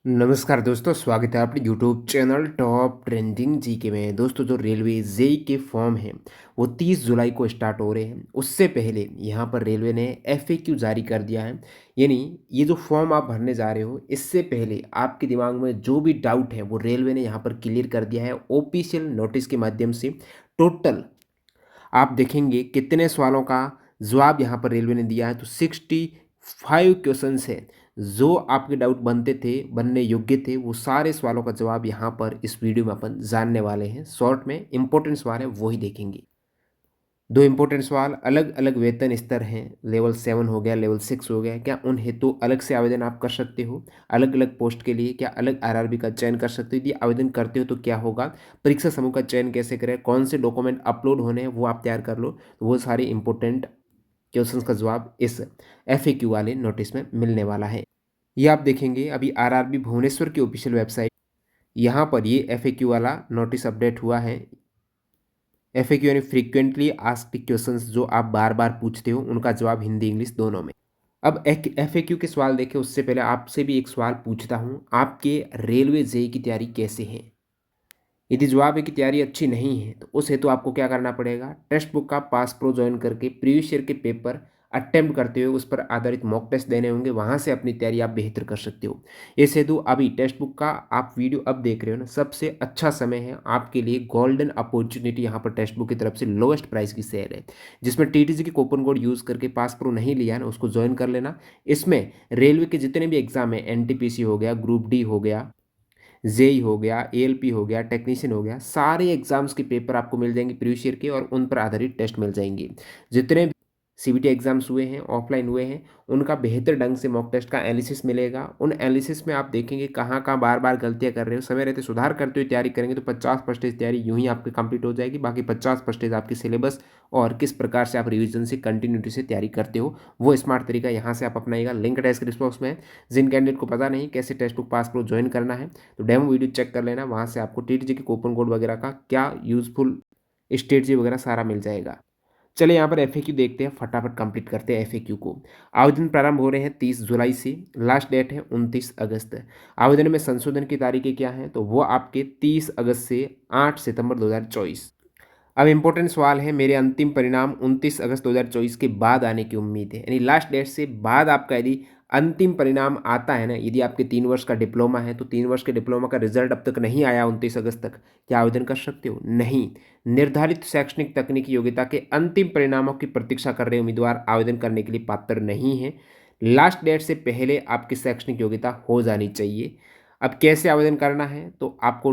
नमस्कार दोस्तों, स्वागत है आपके YouTube channel top trending GK में। दोस्तों, जो रेलवे जेई के फॉर्म हैं वो 30 जुलाई को स्टार्ट हो रहे हैं। उससे पहले यहाँ पर रेलवे ने एफएक्यू जारी कर दिया है। यानी ये जो फॉर्म आप भरने जा रहे हो, इससे पहले आपके दिमाग में जो भी डाउट है वो रेलवे ने यहाँ पर क्लियर कर दिया है ऑफिशियल नोटिस के माध्यम से। टोटल आप देखेंगे कितने सवालों का जवाब यहाँ पर रेलवे ने दिया है, तो 65 क्वेश्चंस है। जो आपके डाउट बनते थे, बनने योग्य थे, वो सारे सवालों का जवाब यहाँ पर इस वीडियो में अपन जानने वाले हैं। शॉर्ट में इंपॉर्टेंट सवाल है वही देखेंगे। दो इंपॉर्टेंट सवाल, अलग अलग वेतन स्तर हैं, लेवल 7 हो गया, लेवल 6 हो गया, क्या उन हेतु अलग से आवेदन आप कर सकते हो? अलग अलग पोस्ट के लिए क्या अलग आरआरबी का चयन कर सकते हो? यदि आवेदन करते हो तो क्या होगा? परीक्षा समूह का चयन कैसे करें? कौन से डॉक्यूमेंट अपलोड होने हैं वो आप तैयार कर लो। तो वो सारे इंपॉर्टेंट क्वेश्चंस का जवाब इस एफएक्यू वाले नोटिस में मिलने वाला है। ये आप देखेंगे अभी आरआरबी भुवनेश्वर की ऑफिशियल वेबसाइट, यहाँ पर ये एफएक्यू वाला नोटिस अपडेट हुआ है। एफएक्यू यानी फ्रीक्वेंटली आस्क्ड क्वेश्चंस, जो आप बार बार पूछते हो उनका जवाब हिंदी इंग्लिश दोनों में। अब एक एफएक्यू के सवाल देखें उससे पहले आपसे भी एक सवाल पूछता हूँ, आपके रेलवे जेई की तैयारी कैसे है? यदि जवाब है कि तैयारी अच्छी नहीं है तो उस हेतु आपको क्या करना पड़ेगा? टेक्स्ट बुक का पास प्रो ज्वाइन करके प्रीवियस ईयर के पेपर अटेम्प्ट करते हुए उस पर आधारित मॉक टेस्ट देने होंगे, वहाँ से अपनी तैयारी आप बेहतर कर सकते हो। इस हेतु अभी टेक्स्ट बुक का आप वीडियो अब देख रहे हो ना, सबसे अच्छा समय है आपके लिए, गोल्डन अपॉर्चुनिटी यहाँ पर टेक्स्ट बुक की तरफ से लोएस्ट प्राइस की सेल है। जिसमें टीटीजी की कूपन कोड यूज़ करके पास प्रो नहीं लिया ना, उसको ज्वाइन कर लेना। इसमें रेलवे के जितने भी एग्जाम है, एनटीपीसी हो गया, ग्रुप डी हो गया, जेई हो गया, एएलपी हो गया, टेक्नीशियन हो गया, सारे एग्जाम्स के पेपर आपको मिल जाएंगे प्रीवियस ईयर के, और उन पर आधारित टेस्ट मिल जाएंगे। जितने भी सीबीटी एग्जाम्स हुए हैं, ऑफलाइन हुए हैं, उनका बेहतर ढंग से मॉक टेस्ट का एनालिसिस मिलेगा। उन एनालिसिस में आप देखेंगे कहाँ कहाँ बार बार गलतियाँ कर रहे हो, समय रहते सुधार करते हुए तैयारी करेंगे तो 50% तैयारी यूं ही आपकी कंप्लीट हो जाएगी। बाकी 50% आपकी सिलेबस और किस प्रकार से आप रिविजन से, कंटिन्यूटी से तैयारी करते हो, वो स्मार्ट तरीका यहाँ से आप अपनाइएगा। लिंक डिस्क्रिप्शन बॉक्स में है। जिन कैंडिडेट को पता नहीं कैसे test book pass pro join करना है, तो डेमो वीडियो चेक कर लेना, वहाँ से आपको टीटीजी के कूपन कोड वगैरह का क्या यूजफुल स्ट्रेटजी वगैरह सारा मिल जाएगा। चलिए यहाँ पर एफएक्यू देखते हैं, फटाफट कंप्लीट करते हैं एफएक्यू को। आवेदन प्रारंभ हो रहे हैं 30 जुलाई से, लास्ट डेट है 29 अगस्त। आवेदन में संशोधन की तारीखें क्या हैं, तो वो आपके 30 अगस्त से 8 सितंबर 2024। अब इम्पोर्टेंट सवाल है, मेरे अंतिम परिणाम 29 अगस्त 2024 के बाद आने की उम्मीद है। यानी लास्ट डेट से बाद आपका यदि अंतिम परिणाम आता है ना, यदि आपके 3 वर्ष का डिप्लोमा है तो 3 वर्ष के डिप्लोमा का रिजल्ट अब तक नहीं आया 29 अगस्त तक, क्या आवेदन कर सकते हो? नहीं। निर्धारित शैक्षणिक तकनीकी योग्यता के अंतिम परिणामों की प्रतीक्षा कर रहे उम्मीदवार आवेदन करने के लिए पात्र नहीं है। लास्ट डेट से पहले आपकी शैक्षणिक योग्यता हो जानी चाहिए। अब कैसे आवेदन करना है, तो आपको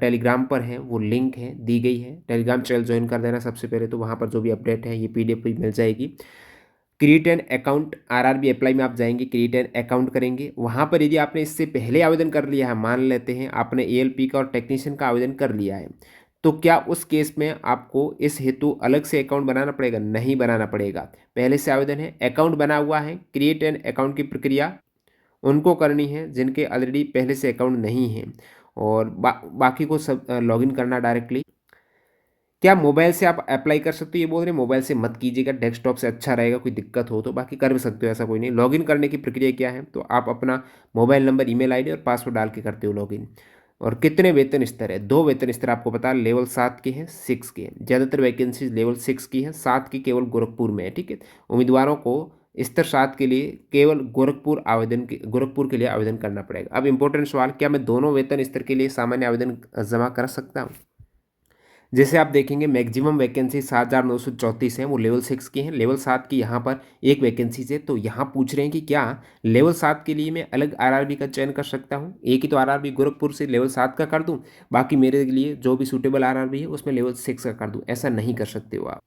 टेलीग्राम पर है वो लिंक है दी गई है, टेलीग्राम चैनल ज्वाइन कर देना सबसे पहले। तो वहाँ पर जो भी अपडेट है ये पीडीएफ भी मिल जाएगी। Create an account, RRB apply में आप जाएंगे, क्रिएट एन अकाउंट करेंगे। वहाँ पर यदि आपने इससे पहले आवेदन कर लिया है, मान लेते हैं आपने एएलपी का और टेक्नीशियन का आवेदन कर लिया है, तो क्या उस केस में आपको इस हेतु अलग से अकाउंट बनाना पड़ेगा? नहीं बनाना पड़ेगा। पहले से आवेदन है, अकाउंट बना हुआ है। क्रिएट एन अकाउंट की प्रक्रिया उनको करनी है जिनके ऑलरेडी पहले से अकाउंट नहीं है, और बाकी को सब लॉगिन करना डायरेक्टली। क्या मोबाइल से आप अप्लाई कर सकते हो? ये बोल रहे हैं मोबाइल से मत कीजिएगा, डेस्कटॉप से अच्छा रहेगा, कोई दिक्कत हो तो। बाकी कर भी सकते हो, ऐसा कोई नहीं। लॉगिन करने की प्रक्रिया क्या है, तो आप अपना मोबाइल नंबर, ईमेल आईडी और पासवर्ड डाल के करते हो लॉगिन। और कितने वेतन स्तर है? 2 वेतन स्तर आपको पता है, लेवल 7 के हैं, 6 के हैं। ज़्यादातर वैकेंसीज लेवल 6 की है, 7 की केवल गोरखपुर में है, ठीक है। उम्मीदवारों को स्तर 7 के लिए केवल गोरखपुर के लिए आवेदन करना पड़ेगा। अब इंपॉर्टेंट सवाल, क्या मैं दोनों वेतन स्तर के लिए सामान्य आवेदन जमा कर सकता हूँ? जैसे आप देखेंगे मैक्सिमम वैकेंसी 7,934 हैं, वो लेवल 6 की हैं। लेवल 7 की यहाँ पर एक वैकेंसी है, तो यहाँ पूछ रहे हैं कि क्या लेवल 7 के लिए मैं अलग आरआरबी का चयन कर सकता हूँ? एक ही तो आरआरबी गोरखपुर से लेवल 7 का कर दूँ, बाकी मेरे लिए जो भी सूटेबल आरआरबी है उसमें लेवल 6 का कर दूँ? ऐसा नहीं कर सकते हो आप।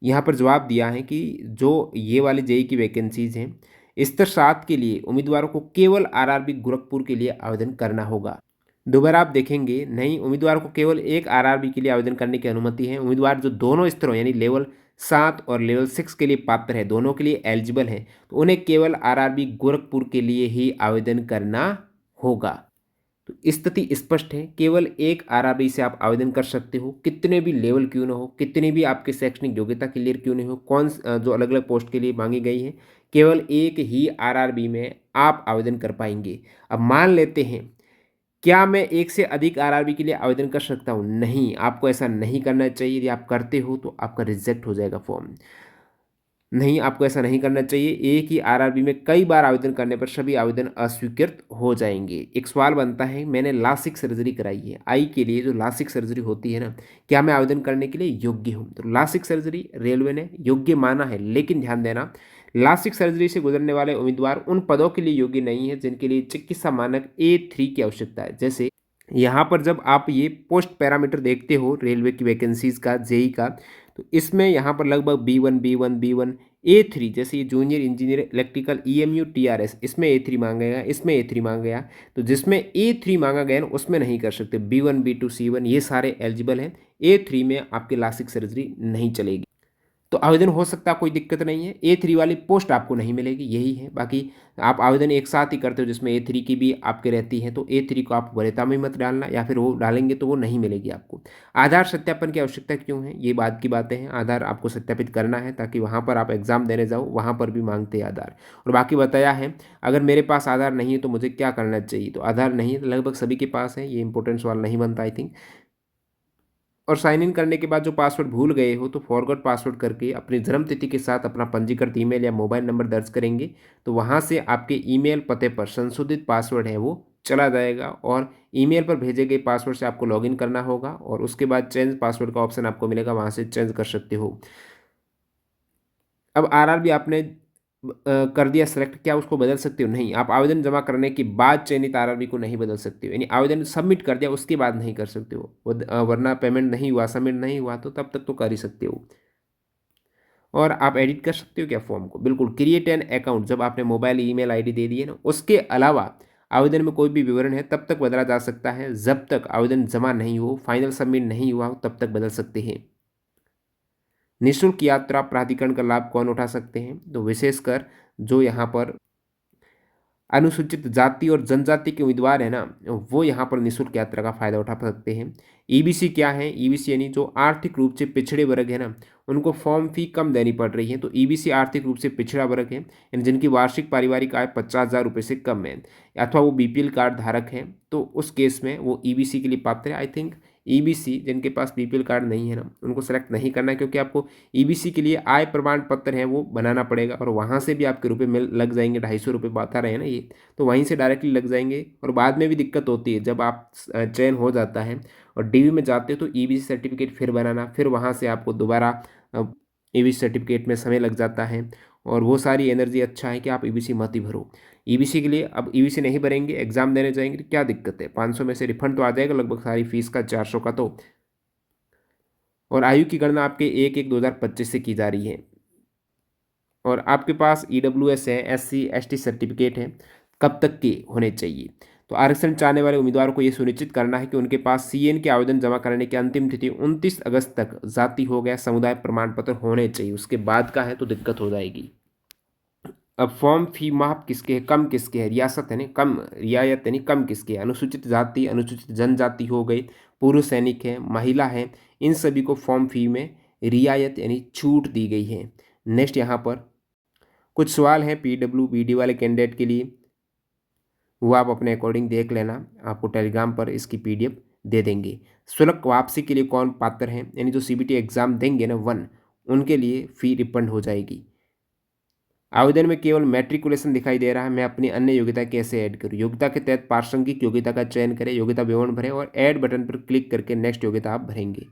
यहाँ पर जवाब दिया है कि जो ये वाले जेई की वैकेंसीज हैं, स्तर 7 के लिए उम्मीदवारों को केवल आरआरबी गोरखपुर के लिए आवेदन करना होगा। दोबारा आप देखेंगे, नहीं, उम्मीदवार को केवल एक आरआरबी के लिए आवेदन करने की अनुमति है। उम्मीदवार जो दोनों स्तरों यानी लेवल 7 और लेवल 6 के लिए पात्र है, दोनों के लिए एलिजिबल है, तो उन्हें केवल आरआरबी गोरखपुर के लिए ही आवेदन करना होगा। तो स्थिति स्पष्ट है, केवल एक आरआरबी से आप आवेदन कर सकते हो, कितने भी लेवल क्यों ना हो, कितनी भी आपकी शैक्षणिक योग्यता क्लियर क्यों नहीं हो, जो अलग अलग पोस्ट के लिए मांगी गई है, केवल एक ही आरआरबी में आप आवेदन कर पाएंगे। अब मान लेते हैं, क्या मैं एक से अधिक आरआरबी के लिए आवेदन कर सकता हूँ? नहीं, आपको ऐसा नहीं करना चाहिए। यदि आप करते हो तो आपका रिजेक्ट हो जाएगा फॉर्म। नहीं, आपको ऐसा नहीं करना चाहिए। एक ही आरआरबी में कई बार आवेदन करने पर सभी आवेदन अस्वीकृत हो जाएंगे। एक सवाल बनता है, मैंने लासिक सर्जरी कराई है, आई के लिए जो लासिक सर्जरी होती है ना, क्या मैं आवेदन करने के लिए योग्य हूँ? तो लासिक सर्जरी रेलवे ने योग्य माना है, लेकिन ध्यान देना, लासिक सर्जरी से गुजरने वाले उम्मीदवार उन पदों के लिए योग्य नहीं है जिनके लिए चिकित्सा मानक A3 की आवश्यकता है। जैसे यहाँ पर जब आप ये पोस्ट पैरामीटर देखते हो रेलवे की वैकेंसीज का, जेई का, तो इसमें यहाँ पर लगभग B1 A3, जैसे ये junior engineer electrical EMU TRS, इसमें A3 मांगा गया, इसमें A3 मांगा गया। तो जिसमें A3 मांगा गया ना, उसमें नहीं कर सकते। B1 B2 C1 ये सारे एलिजिबल हैं। A3 में आपकी लासिक सर्जरी नहीं चलेगी। तो आवेदन हो सकता है, कोई दिक्कत नहीं है। A3 वाली पोस्ट आपको नहीं मिलेगी, यही है। बाकी आप आवेदन एक साथ ही करते हो जिसमें A3 की भी आपके रहती है, तो A3 को आप वरीयता में मत डालना, या फिर वो डालेंगे तो वो नहीं मिलेगी आपको। आधार सत्यापन की आवश्यकता क्यों है? ये बात की बातें हैं। आधार आपको सत्यापित करना है ताकि वहाँ पर आप एग्ज़ाम देने जाओ, वहाँ पर भी मांगते हैं आधार। और बाकी बताया है, अगर मेरे पास आधार नहीं है तो मुझे क्या करना चाहिए? तो आधार नहीं है तो लगभग सभी के पास है, ये इंपॉर्टेंट सवाल नहीं बनता आई थिंक। और साइन इन करने के बाद जो पासवर्ड भूल गए हो तो फॉरगॉट पासवर्ड करके अपनी जन्म तिथि के साथ अपना पंजीकृत ईमेल या मोबाइल नंबर दर्ज करेंगे, तो वहाँ से आपके ईमेल पते पर संशोधित पासवर्ड है वो चला जाएगा, और ईमेल पर भेजे गए पासवर्ड से आपको लॉगिन करना होगा, और उसके बाद चेंज पासवर्ड का ऑप्शन आपको मिलेगा, वहाँ से चेंज कर सकते हो। अब आरआरबी आपने कर दिया सेलेक्ट, क्या उसको बदल सकते हो? नहीं, आप आवेदन जमा करने के बाद चयनित आरआरबी को नहीं बदल सकते हो। यानी आवेदन सबमिट कर दिया उसके बाद नहीं कर सकते हो। वरना पेमेंट नहीं हुआ, सबमिट नहीं हुआ, तो तब तक तो कर ही सकते हो। और आप एडिट कर सकते हो क्या फॉर्म को? बिल्कुल। क्रिएट एन अकाउंट, जब आपने मोबाइल ईमेल आईडी दे दी है ना, उसके अलावा आवेदन में कोई भी विवरण है तब तक बदला जा सकता है, जब तक आवेदन जमा नहीं हो, फाइनल सबमिट नहीं हुआ हो, तब तक बदल सकते हैं। निःशुल्क यात्रा प्राधिकरण का लाभ कौन उठा सकते हैं? तो विशेषकर जो यहाँ पर अनुसूचित जाति और जनजाति के उम्मीदवार हैं ना, वो यहाँ पर निःशुल्क यात्रा का फायदा उठा सकते हैं। ईबीसी क्या है? ईबीसी यानी जो आर्थिक रूप से पिछड़े वर्ग है ना, उनको फॉर्म फी कम देनी पड़ रही है, तो ईबीसी आर्थिक रूप से पिछड़ा वर्ग है, यानी जिनकी वार्षिक पारिवारिक आय 50,000 रुपये से कम है, अथवा वो बीपीएल कार्ड धारक हैं, तो उस केस में वो ईबीसी के लिए पात्र है। आई थिंक ईबीसी जिनके पास बीपीएल कार्ड नहीं है ना, उनको सेलेक्ट नहीं करना है, क्योंकि आपको ईबीसी के लिए आय प्रमाण पत्र है वो बनाना पड़ेगा, और वहाँ से भी आपके रुपये मिल लग जाएंगे, 250 रुपये बता रहे हैं ना ये, तो वहीं से डायरेक्टली लग जाएंगे। और बाद में भी दिक्कत होती है, जब आप चयन हो जाता है और डीवी में जाते हो तो ईबीसी सर्टिफिकेट फिर बनाना, फिर वहाँ से आपको दोबारा ईबीसी सर्टिफिकेट में समय लग जाता है, और वो सारी एनर्जी। अच्छा है कि आप ईबीसी मत ही भरो। ईबीसी के लिए अब ईबीसी नहीं भरेंगे, एग्जाम देने जाएंगे तो क्या दिक्कत है? 500 में से रिफंड तो आ जाएगा लगभग सारी फीस का, 400 का तो। और आयु की गणना आपके 1/1/2025 से की जा रही है। और आपके पास ईडब्ल्यूएस है, SC ST सर्टिफिकेट है, कब तक के होने चाहिए? तो आरक्षण चाहने वाले उम्मीदवारों को ये सुनिश्चित करना है कि उनके पास CN के आवेदन जमा कराने की अंतिम तिथि 29 अगस्त तक जाति हो गया समुदाय प्रमाण पत्र होने चाहिए। उसके बाद का है तो दिक्कत हो जाएगी। अब फॉर्म फी माफ किसके है, कम किसके है? रियासत है ना, कम रियायत यानी कम किसके है? अनुसूचित जाति, अनुसूचित जनजाति हो गई, पूर्व सैनिक है, महिला है, इन सभी को फॉर्म फी में रियायत यानी छूट दी गई है। नेक्स्ट यहाँ पर कुछ सवाल हैं PWBD वाले कैंडिडेट के लिए, वो आप अपने अकॉर्डिंग देख लेना, आपको टेलीग्राम पर इसकी PDF दे देंगे। शुल्क वापसी के लिए कौन पात्र हैं? यानी जो CBT एग्ज़ाम देंगे ना 1, उनके लिए फ़ी रिफंड हो जाएगी। आवेदन में केवल मैट्रिकुलेशन दिखाई दे रहा है, मैं अपनी अन्य योग्यता कैसे ऐड करूँ? योग्यता के तहत प्रासंगिक योग्यता का चयन करें, योग्यता विवरण भरें और ऐड बटन पर क्लिक करके नेक्स्ट योग्यता आप भरेंगे।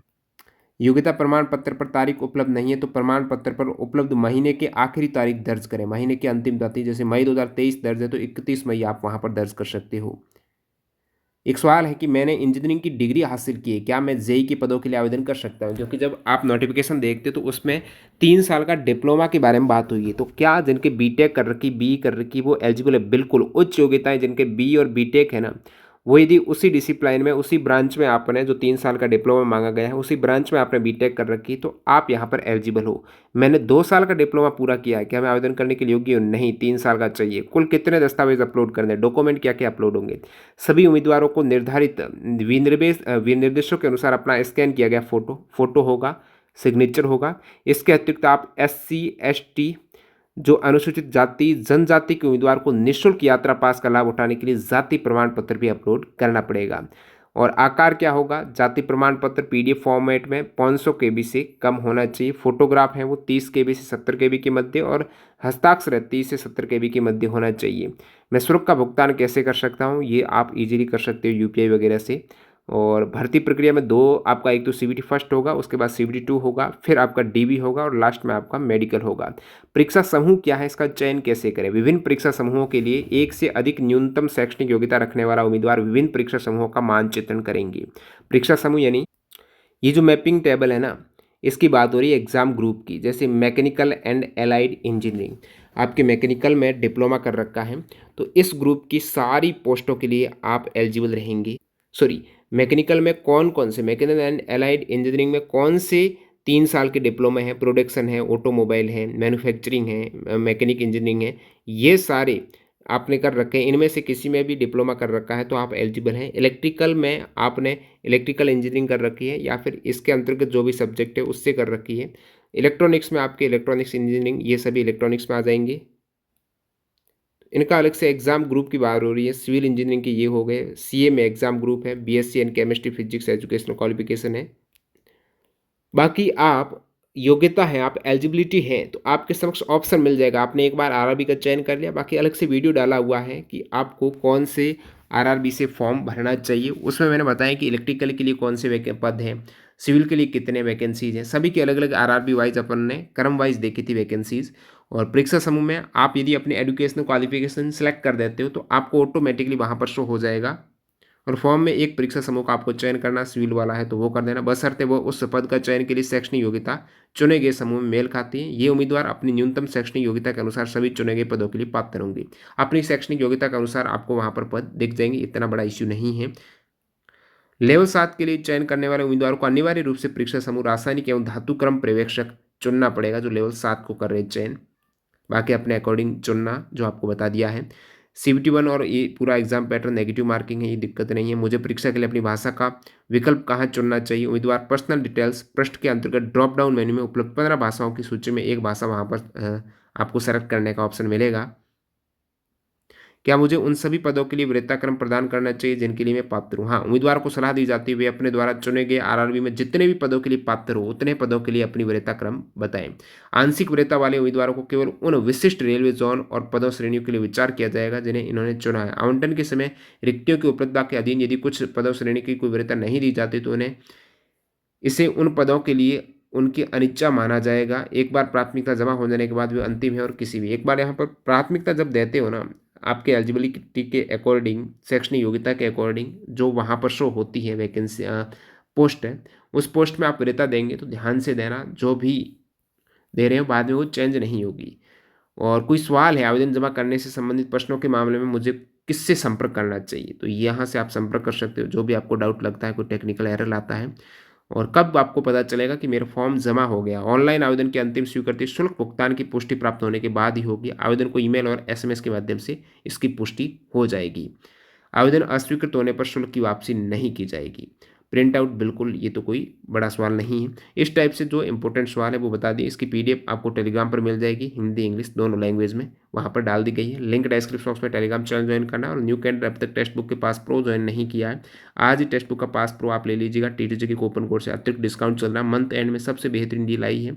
योग्यता प्रमाण पत्र पर तारीख उपलब्ध नहीं है तो प्रमाण पत्र पर उपलब्ध महीने के आखिरी तारीख दर्ज करें, महीने की अंतिम तारीख, जैसे मई 2023 दर्ज है तो 31 मई आप वहां पर दर्ज कर सकते हो। एक सवाल है कि मैंने इंजीनियरिंग की डिग्री हासिल की है, क्या मैं जेई के पदों के लिए आवेदन कर सकता हूँ? क्योंकि जब आप नोटिफिकेशन देखते हो तो उसमें 3 साल का डिप्लोमा के बारे में बात हुई है, तो क्या जिनके बीटेक कर रखी, बी कर रखी, वो एलिजिबल है? बिल्कुल। उच्च योग्यताएं जिनके बी और बीटेक है ना, वो यदि उसी डिसिप्लिन में, उसी ब्रांच में आपने जो 3 साल का डिप्लोमा मांगा गया है, उसी ब्रांच में आपने बीटेक कर रखी, तो आप यहाँ पर एलिजिबल हो। मैंने 2 साल का डिप्लोमा पूरा किया है, क्या मैं आवेदन करने के लिए योग्य हूँ? नहीं, 3 साल का चाहिए। कुल कितने दस्तावेज अपलोड करने, डॉक्यूमेंट क्या क्या अपलोड होंगे? सभी उम्मीदवारों को निर्धारित विनिर्देशों के अनुसार अपना स्कैन किया गया फोटो होगा, सिग्नेचर होगा। इसके अतिरिक्त आप SC ST जो अनुसूचित जाति जनजाति के उम्मीदवार को निःशुल्क यात्रा पास का लाभ उठाने के लिए जाति प्रमाण पत्र भी अपलोड करना पड़ेगा। और आकार क्या होगा? जाति प्रमाण पत्र PDF फॉर्मेट में 500 KB से कम होना चाहिए। फोटोग्राफ है वो 30 KB से 70 KB के मध्य, और हस्ताक्षर है 30 से 70 KB के मध्य होना चाहिए। मैं शुल्क का भुगतान कैसे कर सकता हूँ? ये आप इजीली कर सकते हो UPI वगैरह से। और भर्ती प्रक्रिया में 2 आपका, एक तो CBT फर्स्ट होगा, उसके बाद CBT 2 होगा, फिर आपका DB होगा, और लास्ट में आपका मेडिकल होगा। परीक्षा समूह क्या है, इसका चयन कैसे करें? विभिन्न परीक्षा समूहों के लिए एक से अधिक न्यूनतम शैक्षणिक योग्यता रखने वाला उम्मीदवार विभिन्न परीक्षा समूहों का मानचित्रण करेंगे। परीक्षा समूह यानी ये जो मैपिंग टेबल है ना, इसकी बात हो रही है एग्जाम ग्रुप की। जैसे मैकेनिकल एंड एलाइड इंजीनियरिंग, आपके मैकेनिकल में डिप्लोमा कर रखा है, तो इस ग्रुप की सारी पोस्टों के लिए आप एलिजिबल रहेंगे। सॉरी, मैकेनिकल में कौन कौन से, मैकेनिकल एंड एलाइड इंजीनियरिंग में कौन से 3 साल के डिप्लोमा है? प्रोडक्शन है, ऑटोमोबाइल है, मैन्युफैक्चरिंग है, मैकेनिक इंजीनियरिंग है, ये सारे आपने कर रखे हैं। इनमें से किसी में भी डिप्लोमा कर रखा है तो आप एलिजिबल हैं। इलेक्ट्रिकल में आपने इलेक्ट्रिकल इंजीनियरिंग कर रखी है, या फिर इसके अंतर्गत जो भी सब्जेक्ट है उससे कर रखी है। इलेक्ट्रॉनिक्स में आपके इलेक्ट्रॉनिक्स इंजीनियरिंग, ये सभी इलेक्ट्रॉनिक्स में आ जाएंगे। इनका अलग से एग्जाम ग्रुप की बात हो रही है। सिविल इंजीनियरिंग के ये हो गए। CA में एग्जाम ग्रुप है, BSc in chemistry physics educational qualification है। बाकी आप योग्यता है, आप एलिजिबिलिटी है, तो आपके समक्ष ऑप्शन मिल जाएगा। आपने एक बार RRB का चयन कर लिया, बाकी अलग से वीडियो डाला हुआ है कि आपको कौन से RRB से फॉर्म भरना चाहिए। उसमें मैंने बताया कि इलेक्ट्रिकल के लिए कौन से पद हैं, सिविल के लिए कितने वैकेंसीज हैं, सभी के अलग अलग RRB वाइज अपन ने क्रम वाइज देखी थी वैकेंसीज। और परीक्षा समूह में आप यदि अपनी एजुकेशनल क्वालिफिकेशन सेलेक्ट कर देते हो तो आपको ऑटोमेटिकली वहाँ पर शो हो जाएगा। और फॉर्म में एक परीक्षा समूह का आपको चयन करना, सिविल वाला है तो वो कर देना, बशर्ते वो उस पद का चयन के लिए शैक्षणिक योग्यता चुने गए समूह में मेल खाती है। ये उम्मीदवार अपनी न्यूनतम शैक्षणिक योग्यता के अनुसार सभी चुने गए पदों के लिए पात्र होंगे। अपनी शैक्षणिक योग्यता के अनुसार आपको वहाँ पर पद दिख जाएंगे, इतना बड़ा इश्यू नहीं है। लेवल 7 के लिए चयन करने वाले उम्मीदवारों को अनिवार्य रूप से परीक्षा समूह रासायनिक एवं धातु क्रम पर्यवेक्षक चुनना पड़ेगा, जो लेवल 7 को कर रहे हैं चयन। बाकी अपने अकॉर्डिंग चुनना, जो आपको बता दिया है। CBT 1 और ये पूरा एग्जाम पैटर्न नेगेटिव मार्किंग है, ये दिक्कत नहीं है। मुझे परीक्षा के लिए अपनी भाषा का विकल्प कहाँ चुनना चाहिए? उम्मीदवार पर्सनल डिटेल्स पृष्ठ के अंतर्गत ड्रॉप डाउन मेन्यू में उपलब्ध 15 भाषाओं की सूची में एक भाषा वहाँ पर आपको सेलेक्ट करने का ऑप्शन मिलेगा। क्या मुझे उन सभी पदों के लिए वरीयताक्रम प्रदान करना चाहिए जिनके लिए मैं पात्र हूँ? हाँ, उम्मीदवार को सलाह दी जाती है वे अपने द्वारा चुने गए RRB में जितने भी पदों के लिए पात्र हो उतने पदों के लिए अपनी वरीयताक्रम बताएं। आंशिक वरीयता वाले उम्मीदवारों को केवल उन विशिष्ट रेलवे जोन और पदों श्रेणियों के लिए विचार किया जाएगा जिन्हें इन्होंने चुना है। आवंटन के समय रिक्तियों की उपलब्धता के अधीन यदि कुछ पदों श्रेणी की कोई वरीयता नहीं दी जाती तो उन्हें इसे उन पदों के लिए उनकी अनिच्छा माना जाएगा। एक बार प्राथमिकता जमा हो जाने के बाद वे अंतिम है, और किसी भी एक बार यहाँ पर प्राथमिकता जब देते हो ना, आपके एलिजिबिलिटी के अकॉर्डिंग, शैक्षणिक योग्यता के अकॉर्डिंग जो वहाँ पर शो होती है वैकेंसी पोस्ट है, उस पोस्ट में आप वरीयता देंगे तो ध्यान से देना। जो भी दे रहे हो बाद में वो चेंज नहीं होगी। और कोई सवाल है आवेदन जमा करने से संबंधित प्रश्नों के मामले में मुझे किससे संपर्क करना चाहिए, तो यहाँ से आप संपर्क कर सकते हो। जो भी आपको डाउट लगता है, कोई टेक्निकल एरर आता है, और कब आपको पता चलेगा कि मेरा फॉर्म जमा हो गया? ऑनलाइन आवेदन की अंतिम स्वीकृति शुल्क भुगतान की पुष्टि प्राप्त होने के बाद ही होगी। आवेदन को ईमेल और SMS के माध्यम से इसकी पुष्टि हो जाएगी। आवेदन अस्वीकृत होने पर शुल्क की वापसी नहीं की जाएगी। प्रिंट आउट बिल्कुल, ये तो कोई बड़ा सवाल नहीं है। इस टाइप से जो इंपॉर्टेंट सवाल है वो बता दिए। इसकी PDF आपको टेलीग्राम पर मिल जाएगी, हिंदी इंग्लिश दोनों लैंग्वेज में वहाँ पर डाल दी गई है। लिंक डिस्क्रिप्शन बॉक्स में टेलीग्राम चैनल ज्वाइन करना। और न्यू कैंडिडेट अब तक टेक्स्ट बुक के पास प्रो ज्वाइन नहीं किया है, आज ही टेक्स्ट बुक का पास प्रो आप ले लीजिएगा। TTJ के कूपन कोड से अतिरिक्त डिस्काउंट चल रहा है, मंथ एंड में सबसे बेहतरीन डील आई है।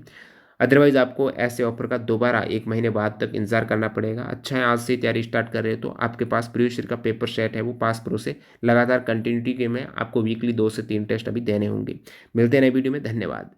अदरवाइज आपको ऐसे ऑफर का दोबारा 1 महीने बाद तक इंतजार करना पड़ेगा। अच्छा है आज से तैयारी स्टार्ट कर रहे हो तो आपके पास प्रीवियस ईयर का पेपर सेट है, वो पास प्रो से लगातार कंटिन्यूटी के में आपको वीकली 2 से 3 टेस्ट अभी देने होंगे। मिलते हैं नए वीडियो में, धन्यवाद।